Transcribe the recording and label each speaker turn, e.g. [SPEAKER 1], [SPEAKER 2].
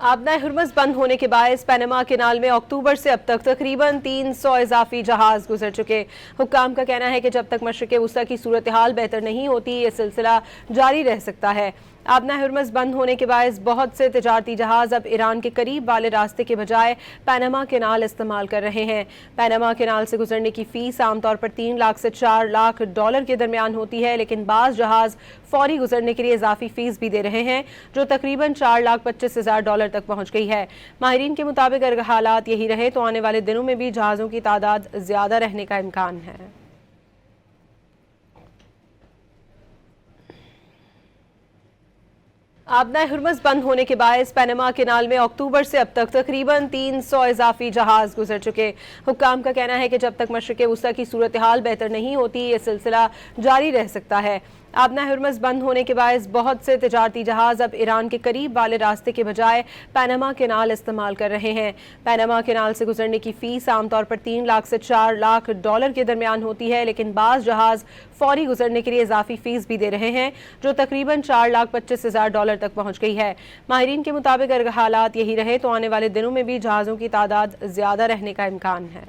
[SPEAKER 1] आबनाए Hormuz बंद होने के बायस पनामा कैनाल में अक्टूबर से अब तक तकरीबन 300 इजाफी जहाज गुजर चुके। हुक्काम का कहना है कि जब तक मशरिक़ वस्ता की सूरत हाल बेहतर नहीं होती ये सिलसिला जारी रह सकता है। आबनाए हुर्मुज़ बंद होने के बायस बहुत से तिजारती जहाज अब ईरान के करीब वाले रास्ते के बजाय पनामा कैनाल इस्तेमाल कर रहे हैं। पनामा कैनाल से गुजरने की फीस आमतौर पर 3 लाख से 4 लाख डॉलर के दरमियान होती है, लेकिन बाज़ जहाज फौरी गुजरने के लिए इजाफी फीस भी दे रहे हैं जो तकरीबन 4,25,000 डॉलर तक पहुंच गई है। माहिरीन के मुताबिक अगर हालात यही रहे तो आने वाले दिनों में भी जहाज़ों की तादाद ज्यादा रहने का इम्कान है। आबनाए हुर्मुज़ बंद होने के बायस पनामा कैनाल में अक्टूबर से अब तक तकरीबन 300 इजाफी जहाज गुजर चुके। हुक्काम का कहना है कि जब तक मशरिक़ वस्ता की सूरत हाल बेहतर नहीं होती ये सिलसिला जारी रह सकता है। आबनाए हुर्मुज़ बंद होने के बायस बहुत से तिजारती जहाज अब ईरान के करीब वाले रास्ते के बजाय पनामा कैनाल इस्तेमाल कर रहे हैं। पनामा कैनाल से गुजरने की फीस आमतौर पर 3 लाख से 4 लाख डॉलर के दरमियान होती है, लेकिन बाज़ जहाज फौरी गुजरने के लिए इजाफी फीस भी दे रहे हैं जो तकरीबन 4,25,000 डॉलर तक पहुंच गई है। माहिरीन के मुताबिक अगर हालात यही रहे तो आने वाले दिनों में भी जहाज़ों की तादाद ज्यादा रहने का इम्कान है।